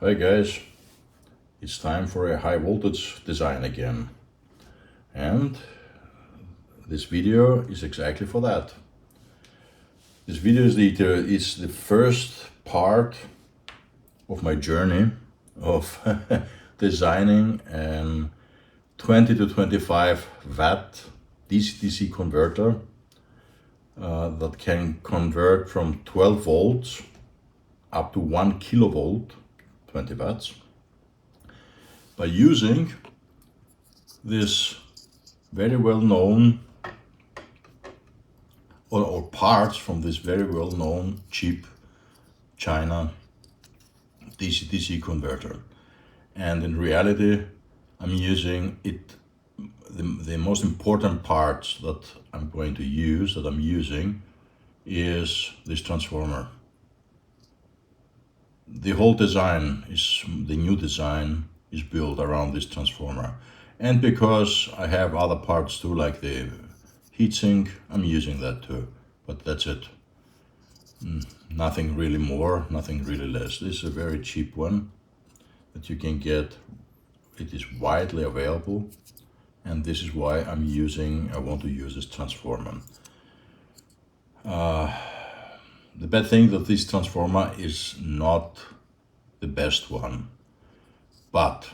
Hi guys, it's time for a high voltage design again, and this video is exactly for that. This video is the first part of my journey of designing an 20 to 25 watt DC-DC converter that can convert from 12 volts up to 1 kilovolt, 20 watts, by using this very well known or parts from this very well known cheap China DC-DC converter. And in reality, I'm using it, the most important parts that I'm going to use, that I'm using, is this transformer. The whole design the new design is built around this transformer. And because I have other parts too, like the heatsink, I'm using that too. But that's it. Nothing really more, nothing really less. This is a very cheap one that you can get. It is widely available. And this is why I want to use this transformer. The bad thing that this transformer is not the best one, but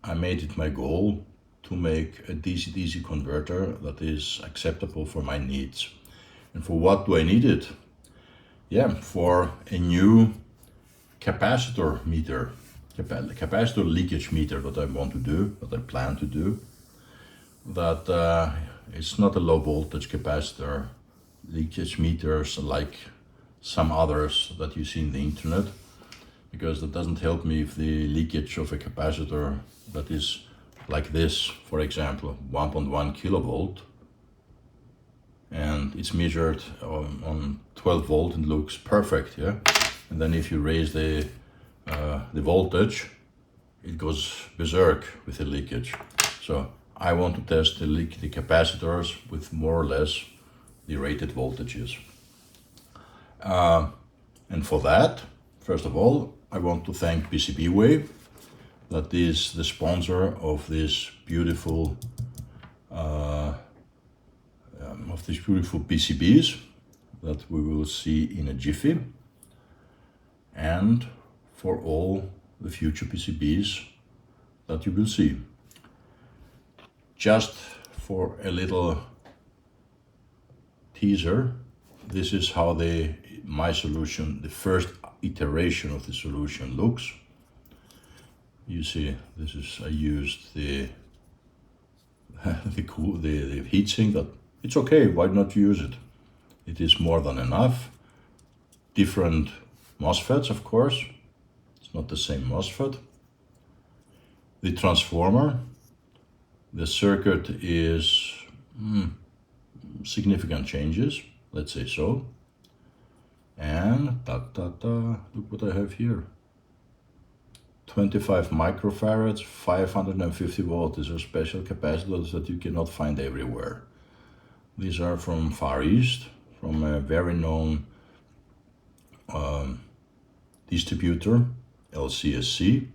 I made it my goal to make a DC-DC converter that is acceptable for my needs. And for what do I need it? Yeah, for a new capacitor meter, capacitor leakage meter that I want to do, that I plan to do. That it's not a low voltage capacitor leakage meters like some others that you see in the internet, because that doesn't help me if the leakage of a capacitor that is like this, for example, 1.1 kilovolt, and it's measured on 12 volt and looks perfect, yeah. And then if you raise the voltage, it goes berserk with the leakage. So I want to test the capacitors with more or less the rated voltages. And for that, first of all, I want to thank PCBWay, that is the sponsor of this beautiful PCBs that we will see in a jiffy, and for all the future PCBs that you will see. Just for a little teaser, this is how my solution, the first iteration of the solution, looks. You see, I used the heatsink. That it's okay. Why not use it? It is more than enough. Different MOSFETs, of course. It's not the same MOSFET. The transformer. The circuit is significant changes, let's say so. And look what I have here. 25 microfarads, 550 volts. These are special capacitors that you cannot find everywhere. These are from Far East, from a very known distributor, LCSC.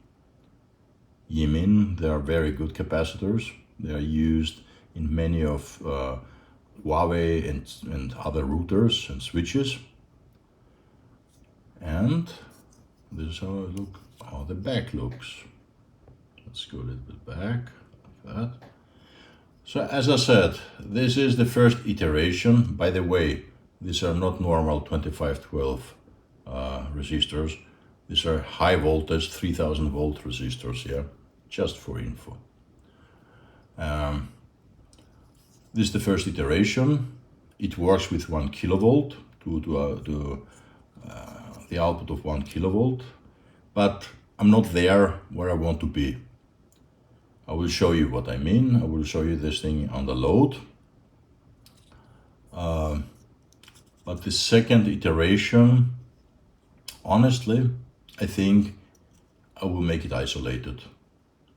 Yimin, they are very good capacitors. They are used in many of Huawei and other routers and switches. And this is how the back looks. Let's go a little bit back, like that. So as I said, this is the first iteration. By the way, these are not normal 2512 resistors. These are high voltage 3000 volt resistors, yeah, just for info. This is the first iteration. It works with 1 kilovolt to the output of 1 kilovolt, but I'm not there where I want to be. I will show you what I mean. I will show you this thing on the load. But the second iteration, honestly, I think I will make it isolated,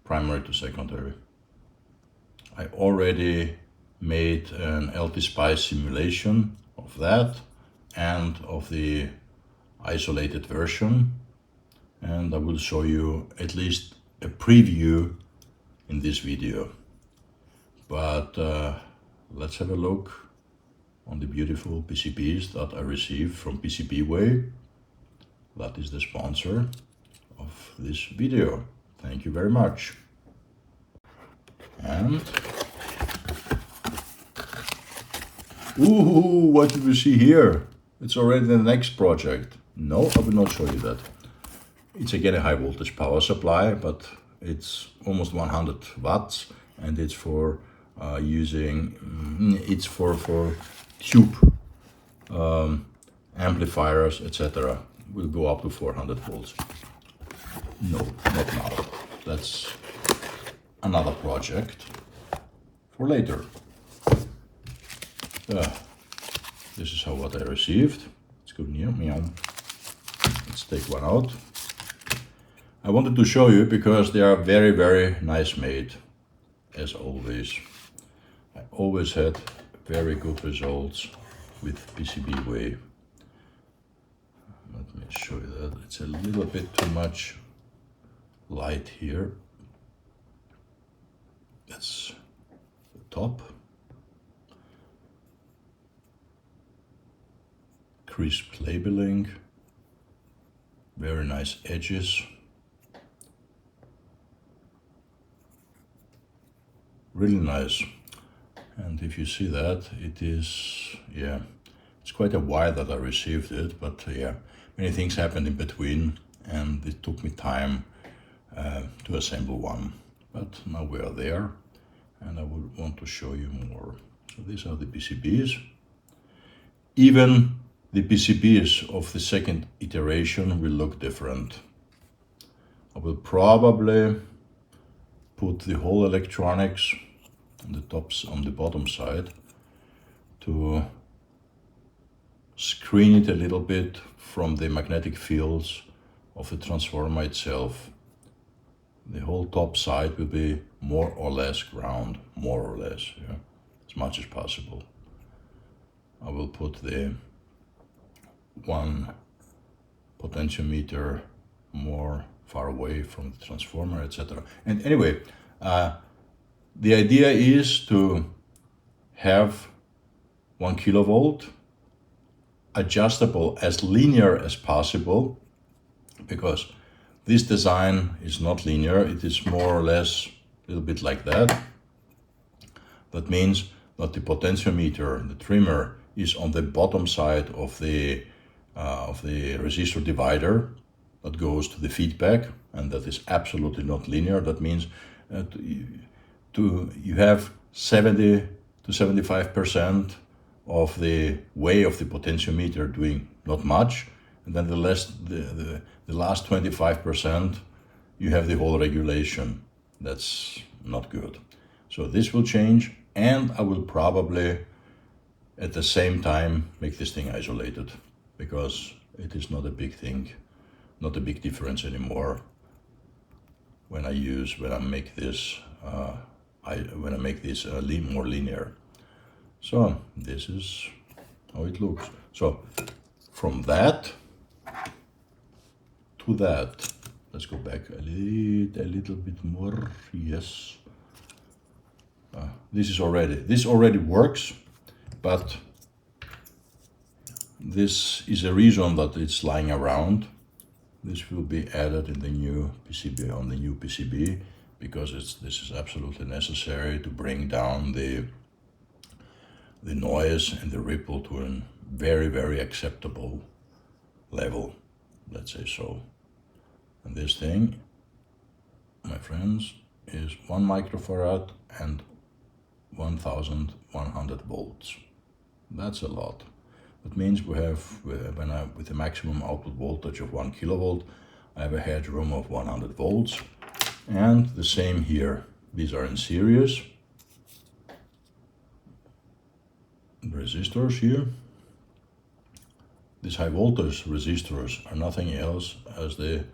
primary to secondary. I already made an LT-SPICE simulation of that and of the isolated version, and I will show you at least a preview in this video. But let's have a look on the beautiful PCBs that I received from PCBWay. That is the sponsor of this video. Thank you very much. And ooh, what do we see here? It's already the next project. No, I will not show you that. It's again a high voltage power supply, but it's almost 100 watts, and it's for it's for tube amplifiers, etc. Will go up to 400 volts. No, not now. That's another project for later. This is what I received. Let's go near me. Let's take one out. I wanted to show you because they are very, very nice made, as always. I always had very good results with PCBWay. Let me show you that. It's a little bit too much light here. That's the top. Crisp labeling. Very nice edges. Really nice. And if you see that, it is, yeah, it's quite a while that I received it, but yeah, many things happened in between, and it took me time to assemble one. But now we are there, and I would want to show you more. So these are the PCBs. Even the PCBs of the second iteration will look different. I will probably put the whole electronics on the bottom side to screen it a little bit from the magnetic fields of the transformer itself. The whole top side will be more or less ground, more or less, yeah, as much as possible. I will put the one potentiometer more far away from the transformer, etc. And anyway, the idea is to have 1 kilovolt, adjustable as linear as possible, because this design is not linear, it is more or less a little bit like that. That means that the potentiometer, the trimmer, is on the bottom side of the resistor divider that goes to the feedback, and that is absolutely not linear. That means you have 70 to 75% of the way of the potentiometer doing not much, and then the last 25% you have the whole regulation. That's not good. So this will change, and I will probably at the same time make this thing isolated, because it is not a big thing, not a big difference anymore when I make this more linear. So this is how it looks. So from that to that, let's go back a little bit more. Yes, this already works, but this is a reason that it's lying around. This will be added in the new PCB, on the new PCB, because this is absolutely necessary to bring down the noise and the ripple to a very, very acceptable level, let's say so. And this thing, my friends, is 1 microfarad and 1100 volts. That's a lot. That means we have, with a maximum output voltage of 1 kilovolt, I have a headroom of 100 volts. And the same here. These are in series. The resistors here. These high voltage resistors are nothing else as the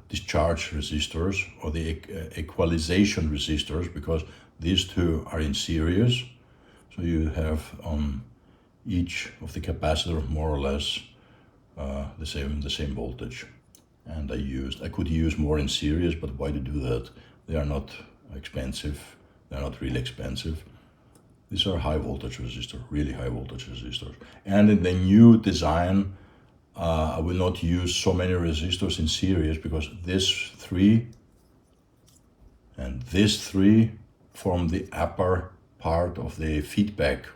discharge resistors, or the equalization resistors, because these two are in series. So you have on each of the capacitor more or less the same voltage. and I could use more in series, but why to do that? They are not expensive, they're not really expensive. These are high voltage resistors, really high voltage resistors. And in the new design, I will not use so many resistors in series because this three and this three form the upper part of the feedback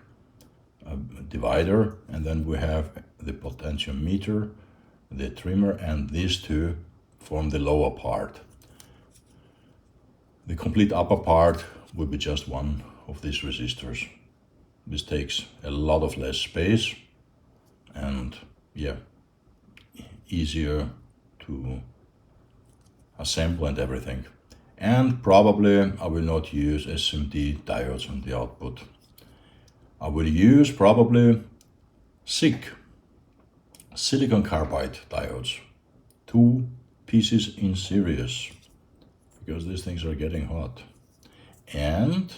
divider, and then we have the potentiometer, the trimmer, and these two form the lower part. The complete upper part will be just one of these resistors. This takes a lot of less space and yeah, easier to assemble and everything. And probably I will not use SMD diodes on the output. I will use probably SiC, silicon carbide diodes, 2 pieces in series, because these things are getting hot. And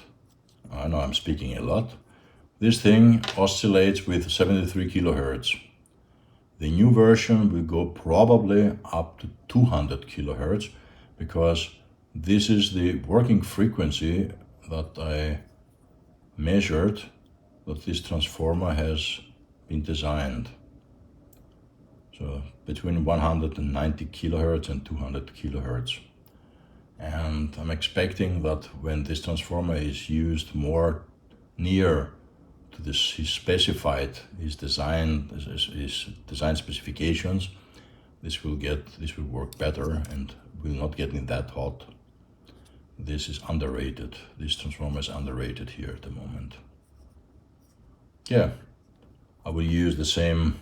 I know I'm speaking a lot. This thing oscillates with 73 kilohertz. The new version will go probably up to 200 kilohertz because this is the working frequency that I measured that this transformer has been designed. So between 190 kilohertz and 200 kilohertz. And I'm expecting that when this transformer is used more near to this, his design specifications, this will work better and will not get that hot. This is underrated. This transformer is underrated here at the moment. Yeah, I will use the same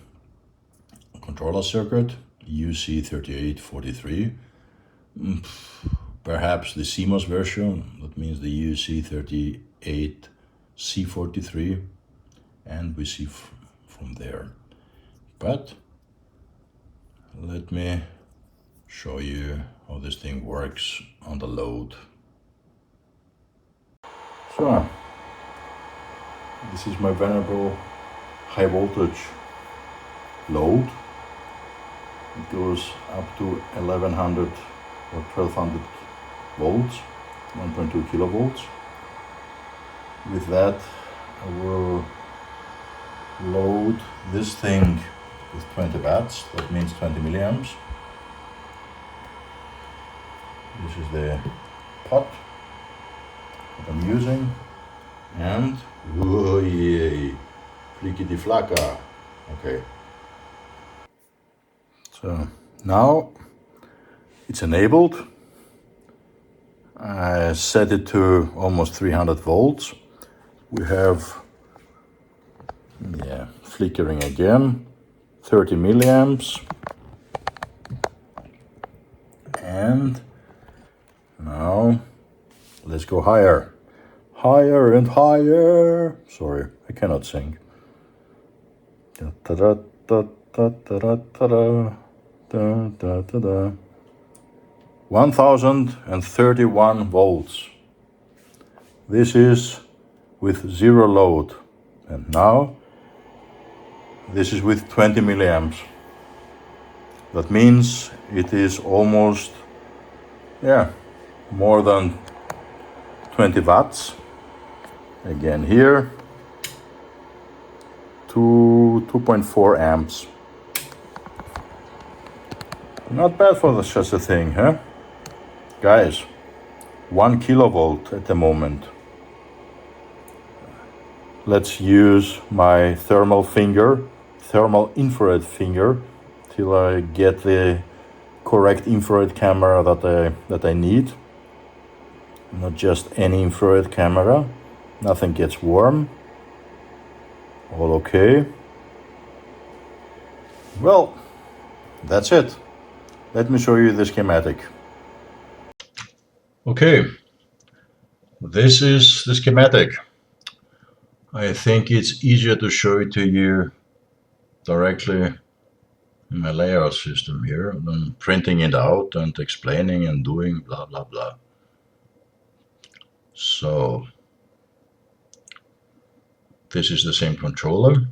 controller circuit, UC3843. Perhaps the CMOS version, that means the UC38C43, and we see from there. But let me show you how this thing works on the load. So, this is my venerable high voltage load. It goes up to 1100 or 1200 volts, 1.2 kilovolts. With that, I will load this thing with 20 watts, that means 20 milliamps. This is the pot that I'm using, and oh yay, flickety flacka. Okay. So now it's enabled. I set it to almost 300 volts. We have, flickering again, 30 milliamps. And now let's go higher. Higher and higher. Sorry, I cannot sing. 1031 volts. This is with zero load. And now this is with 20 milliamps. That means it is almost, more than 20 watts. Again here, 2.4 amps. Not bad for such a thing, huh? Guys, 1 kilovolt at the moment. Let's use my thermal infrared finger, till I get the correct infrared camera that I need. Not just any infrared camera. Nothing gets warm. All okay. Well, that's it. Let me show you the schematic. Okay, this is the schematic. I think it's easier to show it to you directly in my layout system here than printing it out and explaining and doing blah blah blah. So this is the same controller.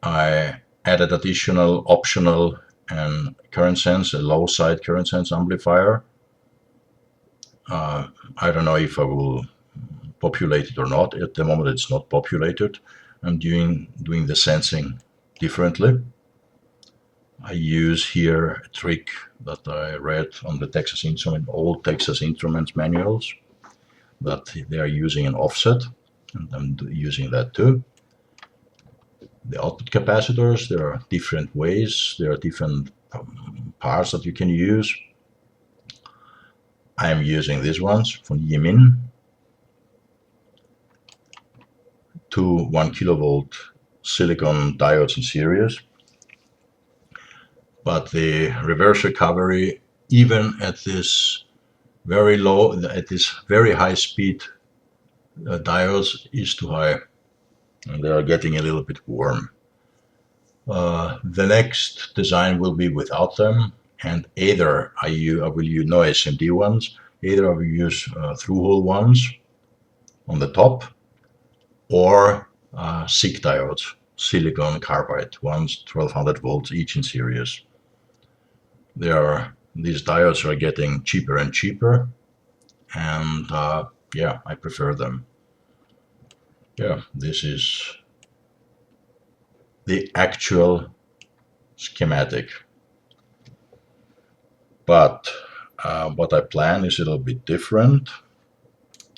I added additional optional and current sense, a low side current sense amplifier. I don't know if I will populate it or not. At the moment it's not populated. I'm doing the sensing differently. I use here a trick that I read on the Texas Instruments, old Texas Instruments manuals, that they are using an offset, and I'm using that too. The output capacitors, there are different ways, there are different parts that you can use. I am using these ones from Yimin, 2 1 kilovolt silicon diodes in series. But the reverse recovery, even at this very low, at this very high speed diodes, is too high, and they are getting a little bit warm. The next design will be without them, and either I will use no SMD ones, either I will use through-hole ones on the top, or SiC diodes, silicon carbide ones, 1200 volts each in series. These diodes are getting cheaper and cheaper, and yeah, I prefer them. Yeah, this is the actual schematic. But what I plan is a little bit different.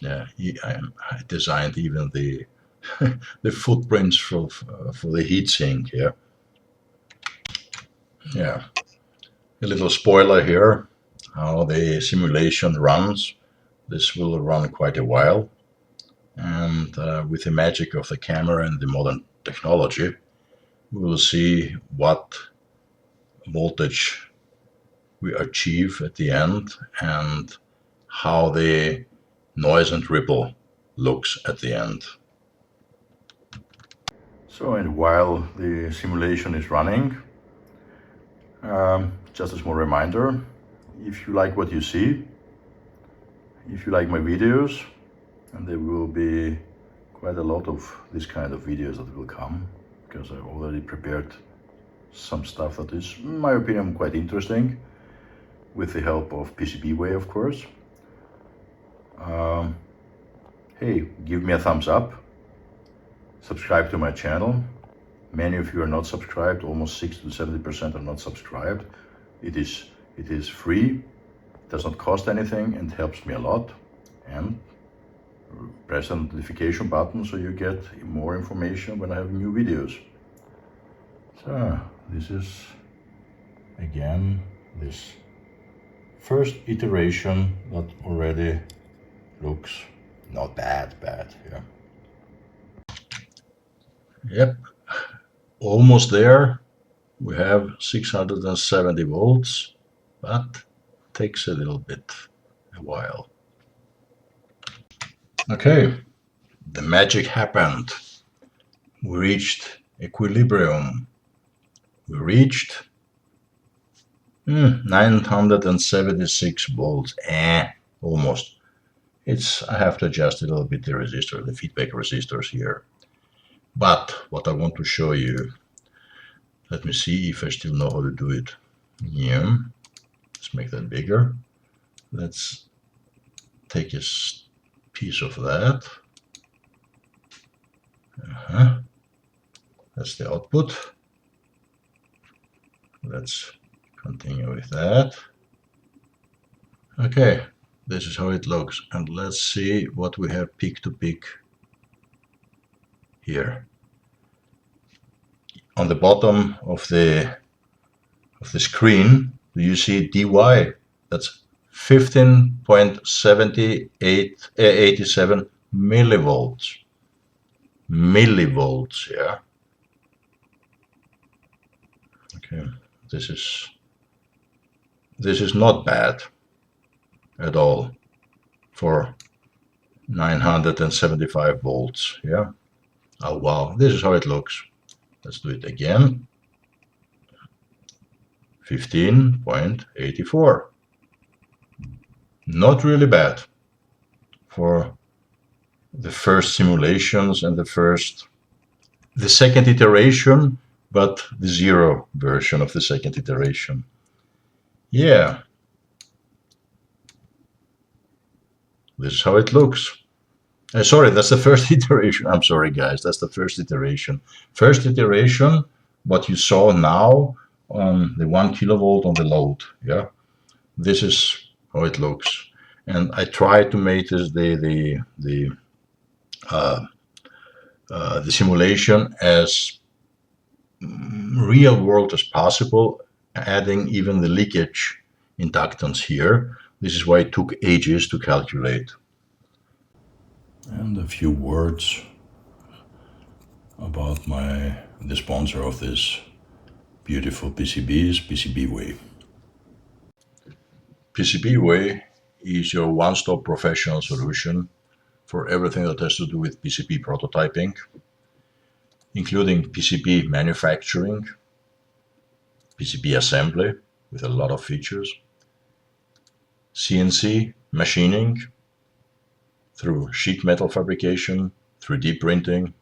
Yeah, I designed even the the footprints for the heatsink here. Yeah, a little spoiler here, how the simulation runs. This will run quite a while, and with the magic of the camera and the modern technology, we will see what voltage we achieve at the end and how the noise and ripple looks at the end. So, and while the simulation is running, just a small reminder, if you like what you see, if you like my videos, and there will be quite a lot of this kind of videos that will come, because I've already prepared some stuff that is, in my opinion, quite interesting, with the help of PCBWay, of course. Hey, give me a thumbs up, subscribe to my channel. Many of you are not subscribed, almost 60 to 70% are not subscribed. It is free, does not cost anything, and helps me a lot. And press the notification button so you get more information when I have new videos. So this is again this first iteration that already looks not bad, yeah. Yep, almost there. We have 670 volts, but takes a little bit a while. Okay, the magic happened. We reached equilibrium. We reached 976 volts. Almost. I have to adjust a little bit the resistor, the feedback resistors here. But what I want to show you, let me see if I still know how to do it. Yeah, let's make that bigger. Let's take a piece of that. That's the output. Let's continue with that. Okay, this is how it looks, and let's see what we have peak to peak here. On the bottom of the screen, do you see dy? That's 15.87 millivolts. Millivolts, yeah. Okay, this is not bad at all for 975 volts, yeah. Oh wow, this is how it looks. Let's do it again. 15.84. Not really bad for the first simulations and the second iteration but the 0 version of the second iteration. Yeah, this is how it looks. Sorry, that's the first iteration. I'm sorry, guys, that's the first iteration. First iteration, what you saw now on the 1 kilovolt on the load. Yeah, this is how it looks. And I try to make this the simulation as real world as possible, adding even the leakage inductance here. This is why it took ages to calculate. And a few words about the sponsor of this beautiful PCBs, PCBWay. PCBWay is your one-stop professional solution for everything that has to do with PCB prototyping, including PCB manufacturing, PCB assembly with a lot of features, CNC machining through sheet metal fabrication, 3D printing,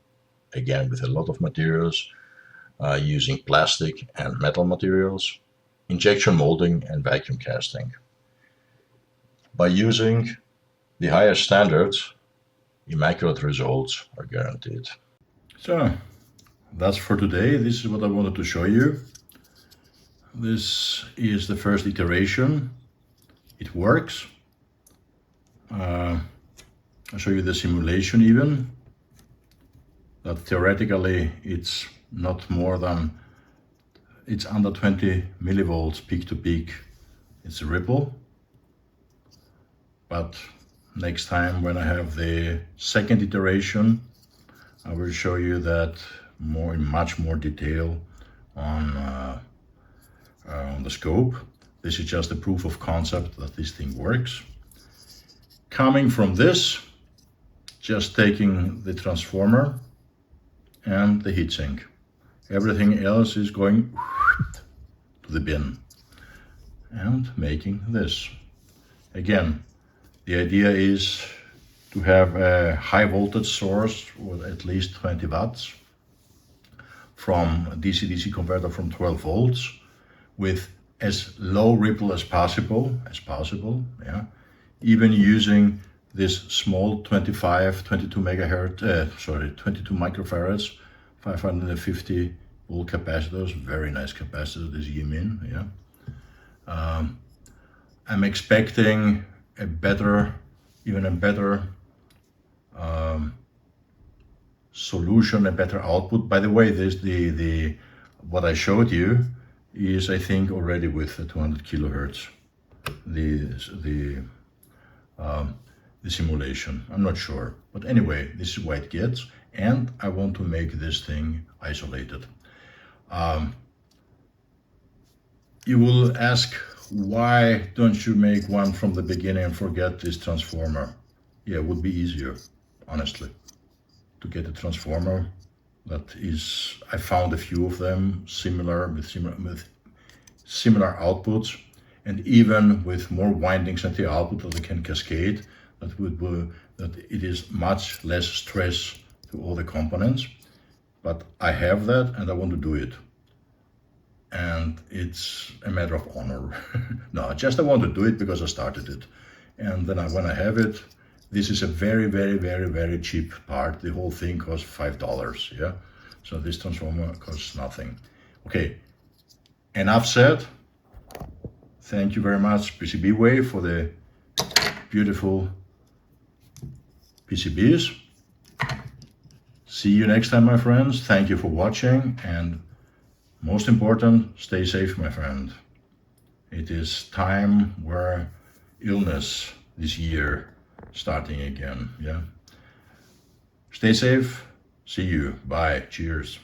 again with a lot of materials, using plastic and metal materials, injection molding and vacuum casting. By using the highest standards, immaculate results are guaranteed. So that's for today. This is what I wanted to show you. This is the first iteration. It works. I'll show you the simulation even. That theoretically it's not more than, it's under 20 millivolts peak to peak. It's a ripple. But next time when I have the second iteration, I will show you that in much more detail on the scope. This is just a proof of concept that this thing works. Coming from this, just taking the transformer and the heatsink. Everything else is going to the bin and making this. Again, the idea is to have a high voltage source with at least 20 watts from a DC-DC converter from 12 volts with as low ripple as possible, yeah. Even using this small 22 microfarads, 550 volt capacitors, very nice capacitor, this Yimin, yeah. I'm expecting even a better solution, a better output. By the way, this what I showed you is, I think, already with 200 kilohertz. The simulation. I'm not sure, but anyway, this is what it gets, and I want to make this thing isolated. You will ask, why don't you make one from the beginning and forget this transformer? Yeah, it would be easier, honestly, to get a transformer that is, I found a few of them similar with similar outputs, and even with more windings at the output that they can cascade, that it is much less stress to all the components. But I have that and I want to do it. And it's a matter of honor. No, I want to do it because I started it. And then when I have it, this is a very, very, very, very cheap part. The whole thing costs $5, yeah? So this transformer costs nothing. Okay, enough said. Thank you very much, PCBWay, for the beautiful PCBs. See you next time, my friends. Thank you for watching, and most important, stay safe, my friend. It is time where illness this year starting again, yeah? Stay safe. See you. Bye. Cheers.